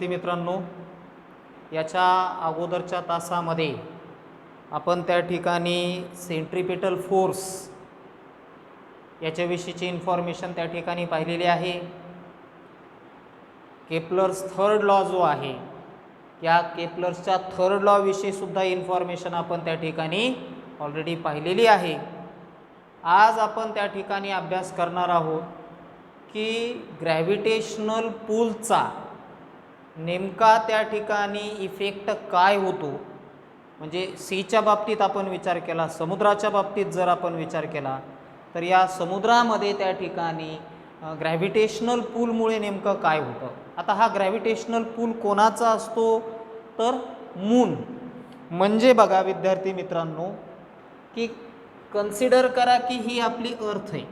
विद्यार्थी मित्रांनो, याच्या अगोदरच्या तासामध्ये आपण त्या ठिकाणी सेंट्रिपेटल फोर्स याच्याविषयीची इन्फॉर्मेशन त्या ठिकाणी पाहिलेली आहे. केपलर्स थर्ड लॉ जो आहे, या केपलर्सच्या थर्ड लॉ विषयी सुद्धा इन्फॉर्मेशन आपण त्या ठिकाणी ऑलरेडी पाहिलेली आहे. आज आपण त्या ठिकाणी अभ्यास करणार आहोत की ग्रॅव्हिटेशनल पूलचा नेमका त्या ठिकाणी इफेक्ट काय होतो. म्हणजे सीच्या बाबतीत आपण विचार केला, समुद्राच्या बाबतीत जर आपण विचार केला तर या समुद्रामध्ये त्या ठिकाणी ग्रॅव्हिटेशनल पूलमुळे नेमकं काय होतं. आता हा ग्रॅव्हिटेशनल पूल कोणाचा असतो तर मून. म्हणजे बघा विद्यार्थी मित्रांनो की कन्सिडर करा की ही आपली अर्थ आहे.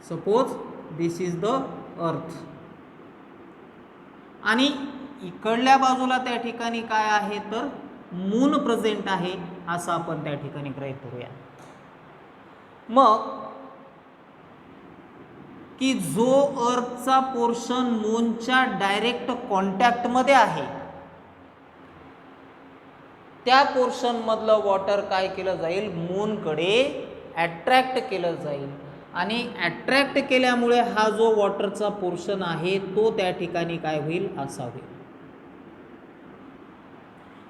Suppose this is the earth आणि इकडल्या बाजूला त्या ठिकाणी काय आहे तर मून प्रेझेंट आहे असं आपण त्या ठिकाणी गृहीत करूया. मग की जो अर्थचा पोर्शन मूनच्या डायरेक्ट कॉन्टॅक्टमध्ये आहे त्या पोर्शन मधलं वॉटर काय केलं जाईल, मूनकडे अट्रॅक्ट केलं जाईल आणि अट्रॅक्ट केल्यामुळे हा जो वॉटरचा पोर्शन आहे तो त्या ठिकाणी काय होईल, असा होईल.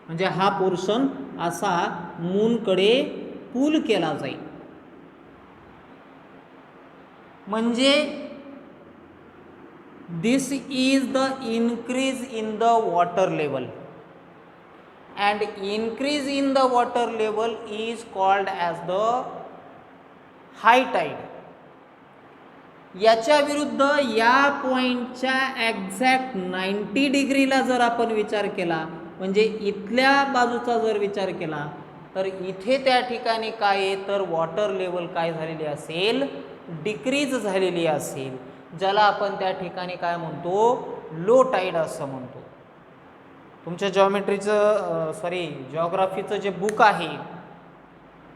म्हणजे हा पोर्शन असा मूनकडे पूल केला जाईल. म्हणजे this is the increase in the water level and increase in the water level is called as the high tide. याच्या विरुद्ध या पॉइंटच्या एक्झॅक्ट 90 डिग्रीला जर आपण विचार केला, म्हणजे इथल्या बाजूचा जर विचार केला तर इथे त्या ठिकाणी काय आहे तर वॉटर लेवल काय झालेली असेल, डिक्रीज झालेली असेल, ज्याला आपण त्या ठिकाणी काय म्हणतो, लो टाईड असं म्हणतो. तुमच्या जिओग्राफीचं जे बुक आहे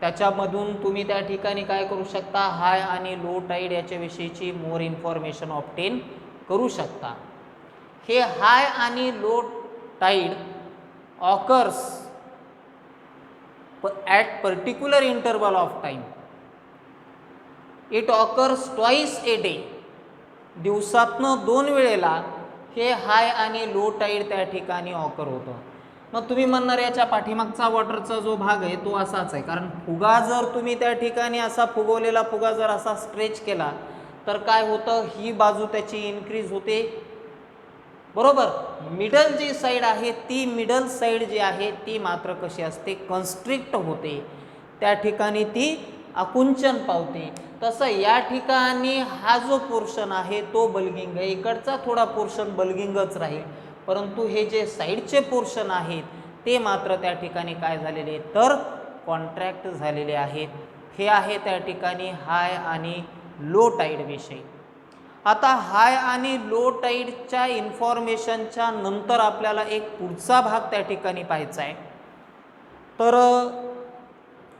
त्याच्यामधून तुम्ही त्या ठिकाणी काय करू शकता, हाय आणि लो टाईड याच्याविषयीची मोर इन्फॉर्मेशन ऑब्टेन करू शकता. हे हाय आणि low tide occurs at particular interval of time. It occurs twice a day. दिवसातनं 2 वेळेला हे हाय आणि लो टाईड त्या ठिकाणी ऑकर होतं. मग तुम्ही म्हणणार याच्या पाठीमागचा वॉटरचा जो भाग आहे तो असाच आहे, कारण फुगा जर तुम्ही त्या ठिकाणी असा फुगवलेला फुगा जर असा स्ट्रेच केला तर काय होतं, ही बाजू त्याची इन्क्रीज होते, बरोबर. मिडल जी साईड आहे ती मिडल साईड जी आहे ती मात्र कशी असते, कन्स्ट्रिक्ट होते, त्या ठिकाणी ती आकुंचन पावते. तसं या ठिकाणी हा जो पोर्शन आहे तो बल्गिंग आहे, इकडचा थोडा पोर्शन बल्गिंगच राहील, परंतु हे जे साईडचे पोर्शन आहेत ते मात्र त्या ठिकाणी काय झालेले आहेत तर कॉन्ट्रॅक्ट झालेले आहेत. हे आहे त्या ठिकाणी हाय आणि लो टाईड विषयी. आता हाय आणि लो टाईडच्या इन्फॉर्मेशनच्या नंतर आपल्याला एक पुढचा भाग त्या ठिकाणी पाहायचा आहे. तर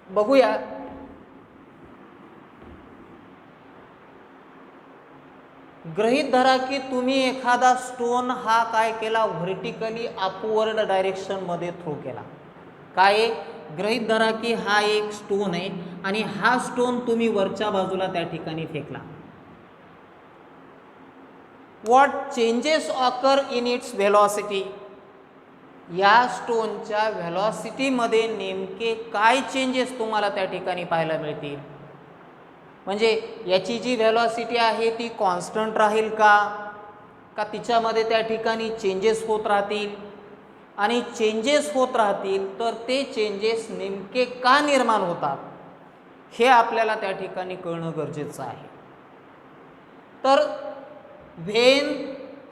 बघूया. गृहीत धरा की तुम्ही एखादा स्टोन हा काय केला, व्हर्टिकली अपवर्ड डायरेक्शनमध्ये थ्रो केला. काय, गृहीत धरा की हा एक स्टोन आहे आणि हा स्टोन तुम्ही वरच्या बाजूला त्या ठिकाणी फेकला. What changes occur in its velocity. या स्टोनच्या व्हेलॉसिटीमध्ये नेमके काय चेंजेस तुम्हाला त्या ठिकाणी पाहायला मिळतील. म्हणजे याची जी व्हेलॉसिटी आहे ती कॉन्स्टंट राहील का तिच्यामध्ये त्या ठिकाणी चेंजेस होत राहतील, आणि चेंजेस होत राहतील तर ते चेंजेस नेमके का निर्माण होतात हे आपल्याला त्या ठिकाणी कळणं गरजेचं आहे. तर when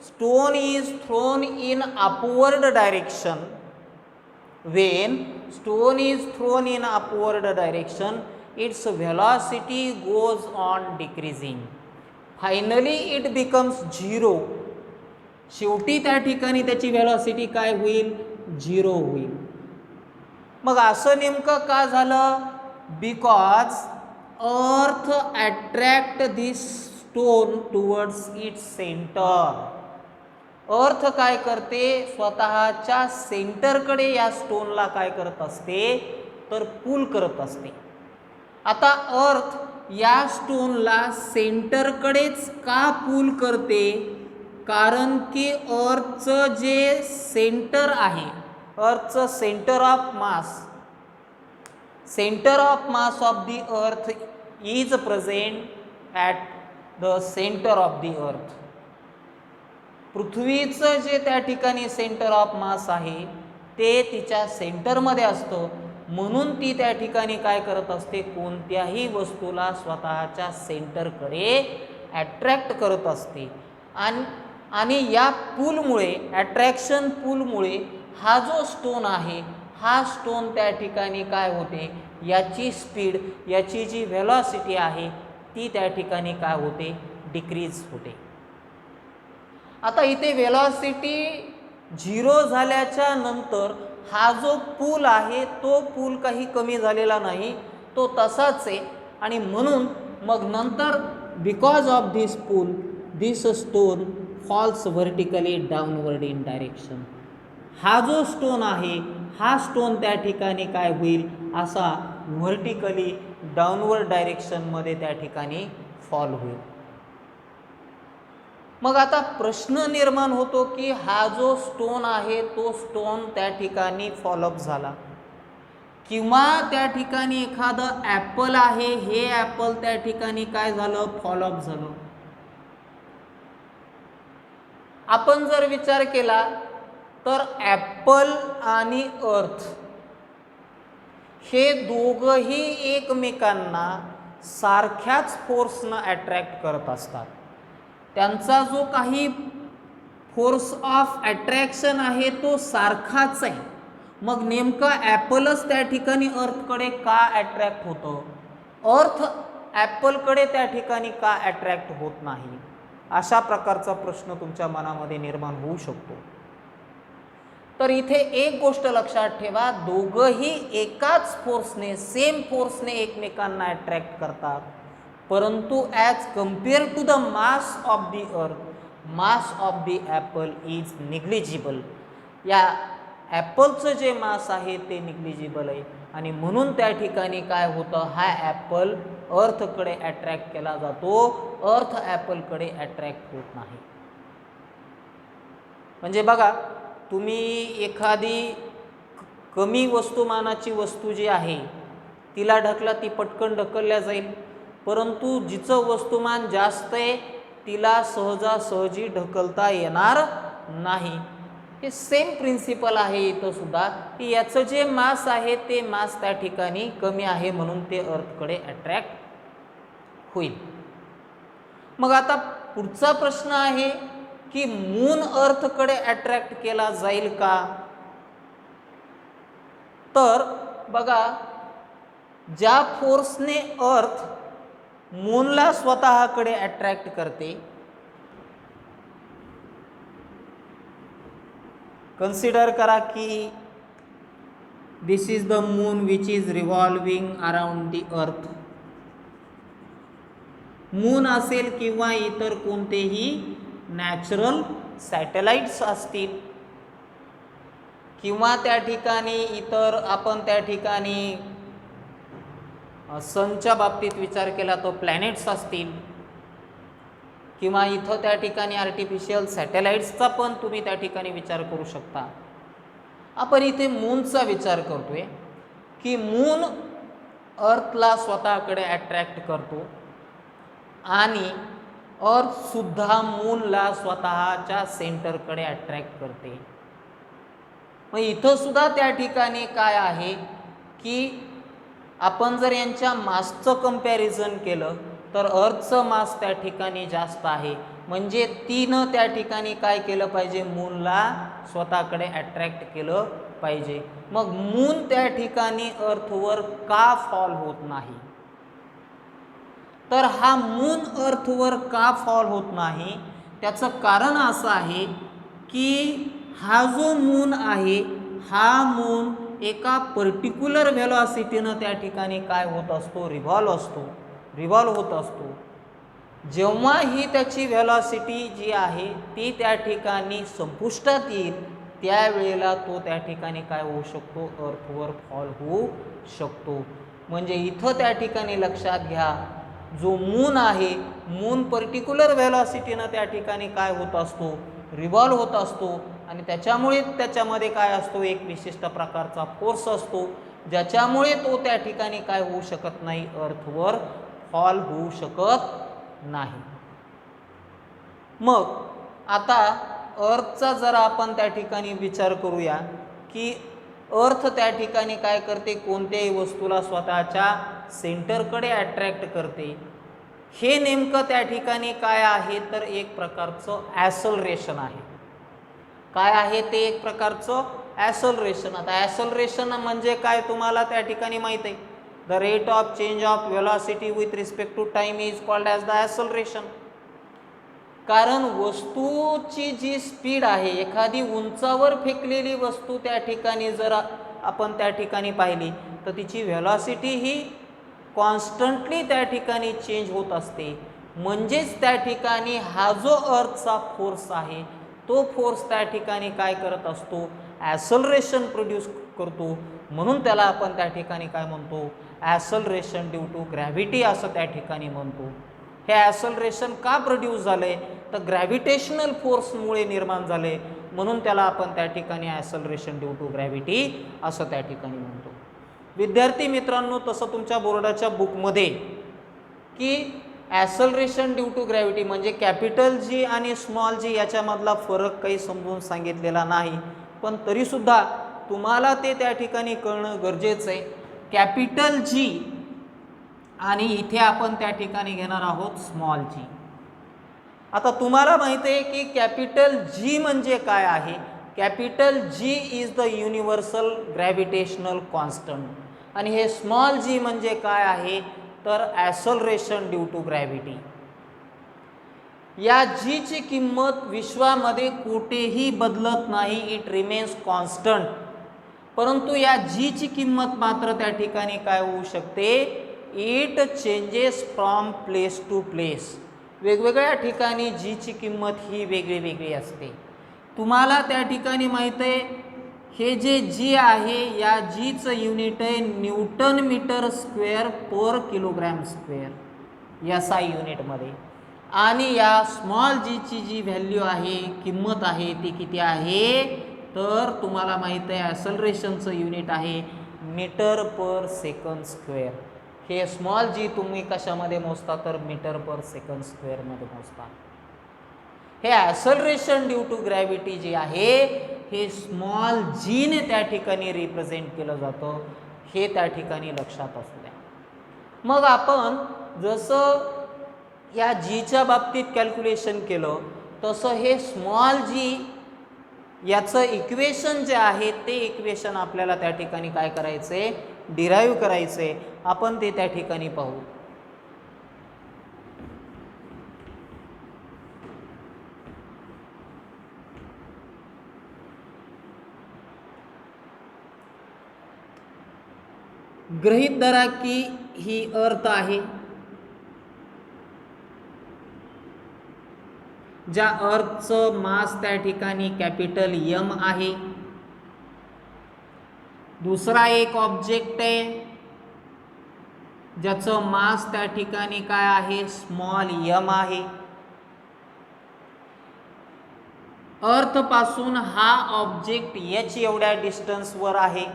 stone is thrown in upward direction, when stone is thrown in upward direction its velocity goes on decreasing. Finally it becomes 0. शेवटी त्या ठिकाणी त्याची व्हेलॉसिटी काय होईल, 0 होईल. मग असं नेमकं का झालं, बिकॉज अर्थ अट्रॅक्ट दिस स्टोन टुवर्ड्स इट्स सेंटर. अर्थ काय करते, स्वतःच्या सेंटरकडे या स्टोनला काय करत असते, तर पुल करत असते. आता अर्थ या स्टोनला सेंटरकडेच का पुल करते, कारण की अर्थचं जे सेंटर आहे, अर्थचं centre of mass of the earth is present at the centre of the earth. पृथ्वीचं जे त्या ठिकाणी सेंटर ऑफ मास आहे ते तिच्या सेंटरमध्ये असतं, म्हणून ती त्या ठिकाणी काय करत असते, कोणत्याही वस्तूला स्वतःच्या सेंटरकडे ॲट्रॅक्ट करत असते. आणि या पूलमुळे, ॲट्रॅक्शन पूलमुळे हा जो स्टोन आहे, हा स्टोन त्या ठिकाणी काय होते, याची स्पीड, याची जी व्हेलॉसिटी आहे ती त्या ठिकाणी काय होते, डिक्रीज होते. आता इथे व्हेलॉसिटी 0 झाल्याच्या नंतर हा जो पूल आहे तो पूल काही कमी झालेला नाही, तो तसाच आहे. आणि म्हणून मग नंतर because of this pool this stone false vertically downward in direction. हा जो स्टोन आहे, हा स्टोन त्या ठिकाणी काय होईल, असा व्हर्टिकली डाऊनवर्ड डायरेक्शनमध्ये त्या ठिकाणी फॉल होईल. मग आता प्रश्न निर्माण होतो की हा जो स्टोन आहे तो स्टोन त्या ठिकाणी फॉलोअप झाला, किंवा त्या ठिकाणी एखादं ॲपल आहे, हे ॲपल त्या ठिकाणी काय झालं, फॉलोअप झालं. आपण जर विचार केला तर ॲपल आणि अर्थ हे दोघंही एकमेकांना सारख्याच फोर्सनं ॲट्रॅक्ट करत असतात. त्यांचा जो काही फोर्स ऑफ अट्रॅक्शन आहे तो सारखाच आहे. मग नेमका ॲपलच त्या ठिकाणी अर्थकडे का अट्रॅक्ट होतं, अर्थ ॲपलकडे त्या ठिकाणी का अट्रॅक्ट होत नाही, अशा प्रकारचा प्रश्न तुमच्या मनामध्ये निर्माण होऊ शकतो. तर इथे एक गोष्ट लक्षात ठेवा, दोघंही एकाच फोर्सने, सेम फोर्सने एकमेकांना अट्रॅक्ट करतात, परंतु as compare to the mass of the earth, mass of the apple is negligible. या ॲपलचं जे मास आहे ते निग्लिजिबल आहे, आणि म्हणून त्या ठिकाणी काय होतं, हा ॲपल अर्थकडे अट्रॅक्ट केला जातो, अर्थ ॲपलकडे अट्रॅक्ट होत नाही. म्हणजे बघा, तुम्ही एखादी कमी वस्तुमानाची वस्तू जी आहे तिला ढकला, ती पटकन ढकलल्या जाईल, परंतु जिचं वस्तुमान जास्त आहे तिला सहजासहजी ढकलता येणार नाही. हे सेम प्रिन्सिपल आहे इथं सुद्धा, की याचं जे मास आहे ते मास त्या ठिकाणी कमी आहे, म्हणून ते अर्थकडे अट्रॅक्ट होईल. मग आता पुढचा प्रश्न आहे की मून अर्थकडे अट्रॅक्ट केला जाईल का. तर बघा, ज्या फोर्सने अर्थ मूनला स्वतःकडे अट्रॅक्ट करते, कन्सिडर करा की this is the moon which is revolving around the earth. Moon असेल किंवा इतर कोणतेही नॅचरल सॅटेलाइट्स असतील, किंवा त्या ठिकाणी इतर, आपण त्या ठिकाणी सनच्या बाबतीत विचार केला तो प्लॅनेट्स असतील, किंवा इथं त्या ठिकाणी आर्टिफिशियल सॅटेलाइट्सचा पण तुम्ही त्या ठिकाणी विचार करू शकता. आपण इथे मूनचा विचार करतोय की मून अर्थला स्वतःकडे अट्रॅक्ट करतो, आणि अर्थसुद्धा मूनला स्वतःच्या सेंटरकडे अट्रॅक्ट करते. मग इथं सुद्धा त्या ठिकाणी काय आहे की आपण जर यांच्या मासचं कंपॅरिझन केलं तर अर्थचं मास त्या ठिकाणी जास्त आहे, म्हणजे तिनं त्या ठिकाणी काय केलं पाहिजे, मूनला स्वतःकडे अट्रॅक्ट केलं पाहिजे. मग मून त्या ठिकाणी अर्थवर का फॉल होत नाही, तर हा मून अर्थवर का फॉल होत नाही, त्याचं कारण असं आहे की हा जो मून आहे, हा मून एका पर्टिक्युलर व्हेलॉसिटीनं त्या ठिकाणी काय होत असतो, रिव्हॉल्व होत असतो. जेव्हा ही त्याची व्हेलॉसिटी जी आहे ती त्या ठिकाणी संपुष्टात येईल त्यावेळेला तो त्या ठिकाणी काय होऊ शकतो, अर्थवर फॉल होऊ शकतो. म्हणजे इथं त्या ठिकाणी लक्षात घ्या, जो मून आहे, मून पर्टिक्युलर व्हेलॉसिटीनं त्या ठिकाणी काय होत असतो, रिव्हॉल्व होत असतो आणि त्याच्यामुळे त्याच्यामध्ये काय असतो, एक विशिष्ट प्रकारचा फोर्स असतो ज्याच्यामुळे तो त्या ठिकाणी काय होऊ शकत नाही, अर्थवर फॉल होऊ शकत नाही. मग आता अर्थचा जर आपण त्या ठिकाणी विचार करूया की अर्थ त्या ठिकाणी काय करते, कोणत्याही वस्तूला स्वतःच्या सेंटरकडे अट्रॅक्ट करते. हे नेमकं त्या ठिकाणी काय आहे तर एक प्रकारचं ॲसलरेशन आहे. काय आहे ते, एक प्रकारचं ॲसलरेशन. आता ॲसलरेशन म्हणजे काय तुम्हाला त्या ठिकाणी माहीत आहे, the rate of change of velocity with respect to time is called as the acceleration. कारण वस्तूची जी स्पीड आहे, एखादी उंचावर फेकलेली वस्तू त्या ठिकाणी जर आपण त्या ठिकाणी पाहिली तर तिची व्हेलॉसिटी ही कॉन्स्टंटली त्या ठिकाणी चेंज होत असते. म्हणजेच त्या ठिकाणी हा जो अर्थचा फोर्स आहे तो फोर्स त्या ठिकाणी काय करत असतो, ॲसलरेशन प्रोड्यूस करतो. म्हणून त्याला आपण त्या ठिकाणी काय म्हणतो, ॲसलरेशन ड्यू टू ग्रॅव्हिटी असं त्या ठिकाणी म्हणतो. हे ॲसलरेशन का प्रोड्यूस झाले तर ग्रॅव्हिटेशनल फोर्समुळे निर्माण झाले, म्हणून त्याला आपण त्या ठिकाणी ॲसलरेशन ड्यू टू ग्रॅव्हिटी असं त्या ठिकाणी म्हणतो. विद्यार्थी मित्रांनो, तसं तुमच्या बोर्डाच्या बुकमध्ये की ॲसलरेशन ड्यू टू ग्रॅव्हिटी म्हणजे कॅपिटल जी आणि स्मॉल जी याच्यामधला फरक काही समजून सांगितलेला नाही, पण तरीसुद्धा तुम्हाला ते त्या ठिकाणी कळणं गरजेचं आहे. कॅपिटल जी आणि इथे आपण त्या ठिकाणी घेणार आहोत स्मॉल जी. आता तुम्हाला माहिती आहे की कॅपिटल जी म्हणजे काय आहे. Capital G is the universal gravitational constant आणि हे स्मॉल जी म्हणजे काय आहे तर ॲसलरेशन ड्यू टू ग्रॅव्हिटी. या जीची किंमत विश्वामध्ये कुठेही बदलत नाही, इट रिमेन्स कॉन्स्टंट. परंतु या जीची किंमत मात्र त्या ठिकाणी काय होऊ शकते, it changes from place to place. वेगवेगळ्या ठिकाणी जीची किंमत ही वेगळी वेगळी असते. तुम्हाला त्या ठिकाणी माहीत आहे हे जे जी आहे या जीचं युनिट आहे न्यूटन मीटर स्क्वेअर पर किलोग्रॅम स्क्वेअर या SI युनिटमध्ये. आणि या स्मॉल जीची जी व्हॅल्यू आहे, किंमत आहे, ती किती आहे तर तुम्हाला माहीत आहे ॲसलरेशनचं युनिट आहे मीटर पर सेकंड स्क्वेअर. हे स्मॉल जी तुम्ही कशामध्ये मोजता तर मीटर पर सेकंड स्क्वेअरमध्ये मोजता. हे ॲसलरेशन ड्यू टू ग्रॅव्हिटी जे आहे हे स्मॉल जीने त्या ठिकाणी रिप्रेझेंट केलं जातं, हे त्या ठिकाणी लक्षात असू द्या. मग आपण जसं या जीच्या बाबतीत कॅल्क्युलेशन केलं तसं हे स्मॉल जी याचं इक्वेशन जे आहे ते इक्वेशन आपल्याला त्या ठिकाणी काय करायचं आहे, डिराईव्ह करायचं आहे. आपण ते त्या ठिकाणी पाहू. गृहीत धरा की ही अर्थ आहे, ज्या अर्थचं मास त्या ठिकाणी कॅपिटल M आहे. दुसरा एक ऑब्जेक्ट आहे ज्याचं मास त्या ठिकाणी काय आहे, स्मॉल m आहे. अर्थ पासून हा ऑब्जेक्ट h एवढ्या डिस्टन्सवर आहे.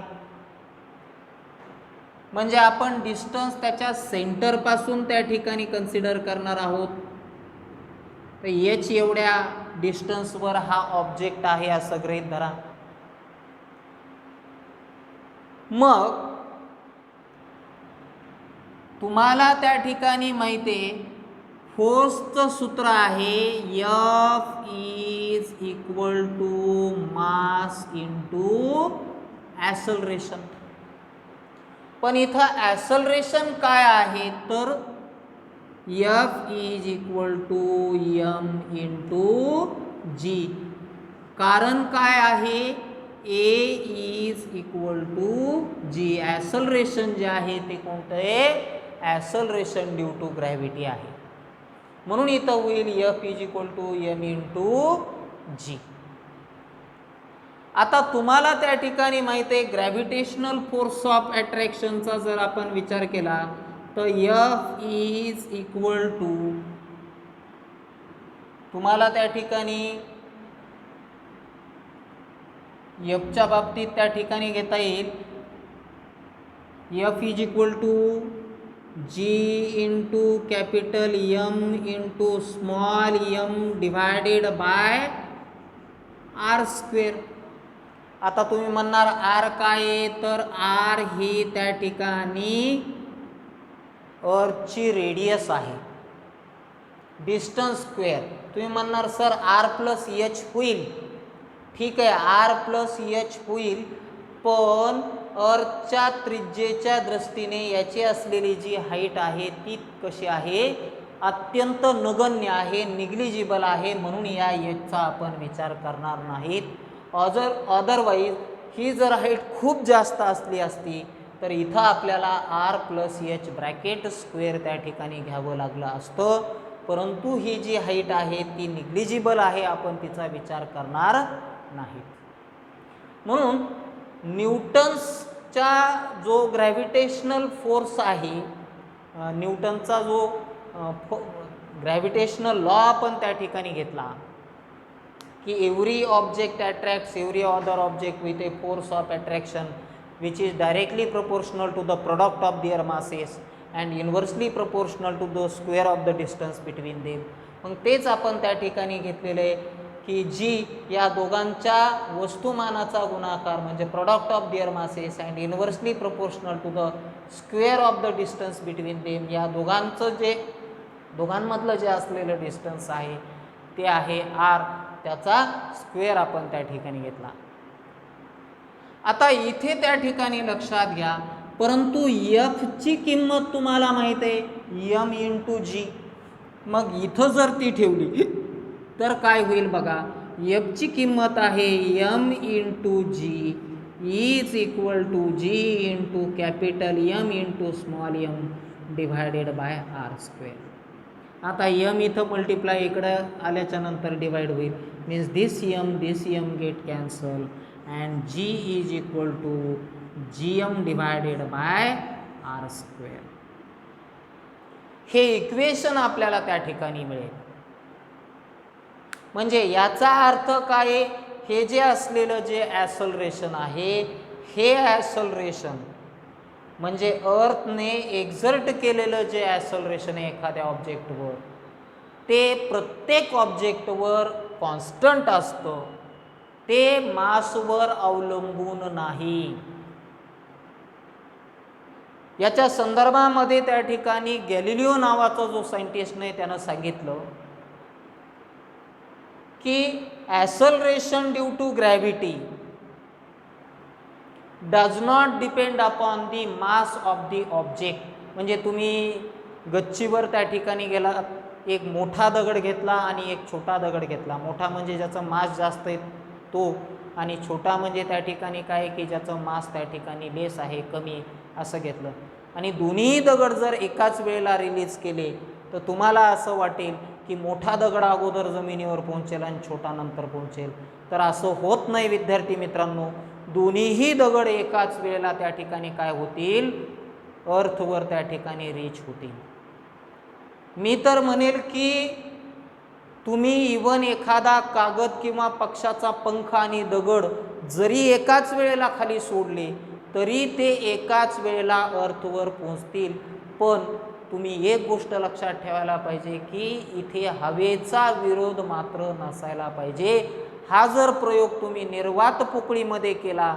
म्हणजे आपण डिस्टन्स त्याच्या सेंटर पासून त्या ठिकाणी कन्सिडर करणार आहोत. तर h एवढ्या डिस्टन्सवर हा ऑब्जेक्ट आहे असं गृहीत धरा. मग तुम्हाला त्या ठिकाणी माहिती आहे फोर्सचं सूत्र आहे F is equal to mass into acceleration. पण इथं ॲसलरेशन काय आहे तर F is equal to M into G. कारण काय आहे, A is equal to G. Acceleration जे आहे ते कोणतं आहे, ॲसलरेशन ड्यू टू ग्रॅव्हिटी आहे. म्हणून इथं होईल F is equal to m into g. आता तुम्हाला त्या ठिकाणी माहिती आहे ग्रॅव्हिटेशनल फोर्स ऑफ अट्रॅक्शनचा जर आपण विचार केला तर F इज इक्वल टू, तुम्हाला त्या ठिकाणी Fच्या बाबतीत त्या ठिकाणी घेता येईल F is equal to G into capital M into small m divided by R square. आता तुम्ही म्हणणार आर काय आहे, तर आर ही त्या ठिकाणी अर्थची रेडियस आहे, डिस्टन्स स्क्वेअर. तुम्ही म्हणणार सर आर प्लस एच होईल, ठीक आहे आर प्लस एच होईल, पण अर्थच्या त्रिज्येच्या दृष्टीने याची असलेली जी हाईट आहे ती कशी आहे, अत्यंत नगण्य आहे, निग्लिजिबल आहे, म्हणून या एचचा आपण विचार करणार नाहीत. अदरवाईज ही जर हाईट खूप जास्त असली असती तर इथं आपल्याला R plus H bracket square त्या ठिकाणी घ्यावं लागलं असतं, परंतु ही जी हाईट आहे ती निग्लिजिबल आहे, आपण तिचा विचार करणार नाहीत. म्हणून न्यूटन्सचा जो ग्रॅव्हिटेशनल फोर्स आहे, न्यूटनचा जो ग्रॅव्हिटेशनल लॉ आपण त्या ठिकाणी घेतला की every object attracts every other object with a force of attraction which is directly proportional to the product of their masses and inversely proportional to the square of the distance between them. मग तेच आपण त्या ठिकाणी घेतलेलं आहे की जी या दोघांच्या वस्तुमानाचा गुणाकार म्हणजे product of their masses and inversely proportional to the square of the distance between them, या दोघांमधलं जे असलेलं डिस्टन्स आहे ते आहे आर, त्याचा स्क्वेअर आपण त्या ठिकाणी घेतला. आता इथे त्या ठिकाणी लक्षात घ्या, परंतु Fची किंमत तुम्हाला माहित आहे m इंटू जी. मग इथं जर ती ठेवली तर काय होईल बघा, Fची किंमत आहे m into G is equal to G into capital M into small m divided by R square. आता m इथं मल्टिप्लाय इकडं आल्याच्या नंतर डिवाइड होईल, means this m get cancel and g is equal to gm divided by R square. हे equation आपल्याला त्या ठिकाणी मिळेल. म्हणजे याचा अर्थ काय, हे जे असलेलं जे ॲसलरेशन आहे, हे ॲसलरेशन म्हणजे अर्थने एक्झर्ट केलेलं जे ॲसलरेशन आहे एखाद्या ऑब्जेक्टवर, ते प्रत्येक ऑब्जेक्टवर कॉन्स्टंट असतं, ते मासवर अवलंबून नाही. याच्या संदर्भामध्ये त्या ठिकाणी गॅलिलिओ नावाचा जो सायंटिस्ट आहे त्यानं सांगितलं की acceleration due to gravity does not depend upon the mass of the object. म्हणजे तुम्ही गच्चीवर त्या ठिकाणी गेला, एक मोठा दगड घेतला आणि एक छोटा दगड घेतला. मोठा म्हणजे ज्याचं मास जास्त आहे तो, आणि छोटा म्हणजे त्या ठिकाणी काय की ज्याचं मास त्या ठिकाणी लेस आहे, कमी, असं घेतलं. आणि दोन्ही दगड जर एकाच वेळेला रिलीज केले तर तुम्हाला असं वाटेल की मोठा दगड अगोदर जमिनीवर पोहोचेल आणि छोटा नंतर पोहोचेल. तर असं होत नाही विद्यार्थी मित्रांनो, दोन्हीही दगड एकाच वेळेला त्या ठिकाणी काय होतील, अर्थवर त्या ठिकाणी रीच होतील. मी तर म्हणेल की तुम्ही इवन एखादा कागद किंवा पक्षाचा पंख आणि दगड जरी एकाच वेळेला खाली सोडले तरी ते एकाच वेळेला अर्थवर पोहोचतील. पण तुम्ही एक गोष्ट लक्षात ठेवायला पाहिजे की इथे हवेचा विरोध मात्र नसायला पाहिजे. हा जर प्रयोग तुम्ही निर्वात पोकळीमध्ये केला,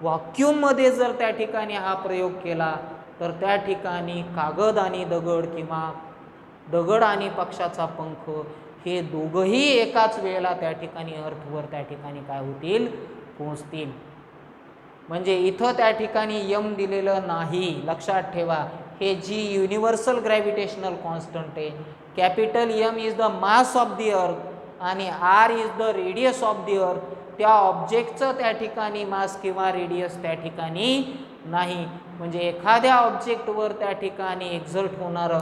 व्हॅक्यूममध्ये जर त्या ठिकाणी हा प्रयोग केला तर त्या ठिकाणी कागद आणि दगड किंवा दगड आणि पक्षाचा पंख हे दोघंही एकाच वेळेला त्या ठिकाणी अर्थवर त्या ठिकाणी काय होतील, पोहोचतील. म्हणजे इथं त्या ठिकाणी यम दिलेलं नाही, लक्षात ठेवा. हे जी युनिव्हर्सल ग्रॅव्हिटेशनल कॉन्स्टंट आहे, capital M is the mass of the earth आणि R is the radius of the earth. त्या ऑब्जेक्टचं त्या ठिकाणी मास किंवा रेडियस त्या ठिकाणी नाही. म्हणजे एखाद्या ऑब्जेक्टवर त्या ठिकाणी एक्झर्ट होणारं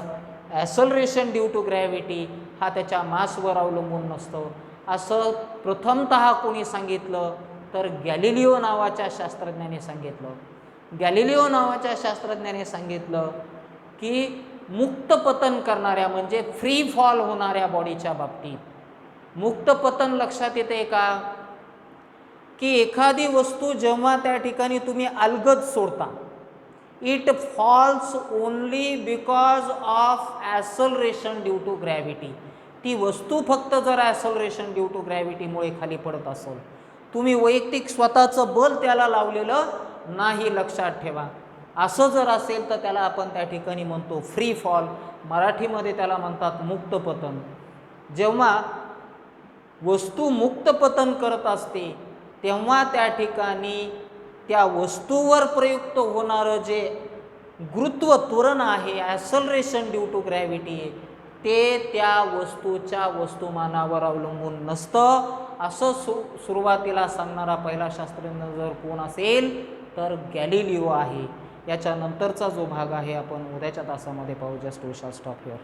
ॲसलरेशन ड्यू टू ग्रॅव्हिटी हा त्याच्या मासवर अवलंबून नसतो, असं प्रथमतः कोणी सांगितलं तर गॅलिलिओ नावाच्या शास्त्रज्ञाने सांगितलं. गॅलिलिओ नावाच्या शास्त्रज्ञाने सांगितलं की मुक्त पतन करणाऱ्या म्हणजे फ्री फॉल होणाऱ्या बॉडीच्या बाबतीत मुक्त पतन लक्षात येते का, की एखादी वस्तू जेव्हा त्या ठिकाणी तुम्ही अलगद सोडता, it falls only because of acceleration due to gravity. ती वस्तू फक्त जर ॲसलरेशन ड्यू टू ग्रॅव्हिटीमुळे खाली पडत असेल, तुम्ही वैयक्तिक स्वतःचं बल त्याला लावलेलं नाही, लक्षात ठेवा. असं जर असेल तर त्याला आपण त्या ठिकाणी म्हणतो फ्री फॉल, मराठीमध्ये त्याला म्हणतात मुक्त पतन. जेव्हा वस्तू मुक्त पतन करत असते तेव्हा त्या ठिकाणी त्या वस्तूवर प्रयुक्त होणारं जे गुरुत्व त्वरण आहे, ॲसलरेशन ड्यू टू ग्रॅव्हिटी, ते त्या वस्तूच्या वस्तुमानावर अवलंबून नसतं. असं सुरुवातीला सांगणारा पहिला शास्त्रज्ञ जर कोण असेल तर गॅलिलिओ आहे. याच्यानंतरचा जो भाग आहे आपण उद्याच्या तासामध्ये पाहू. Just we shall stop here.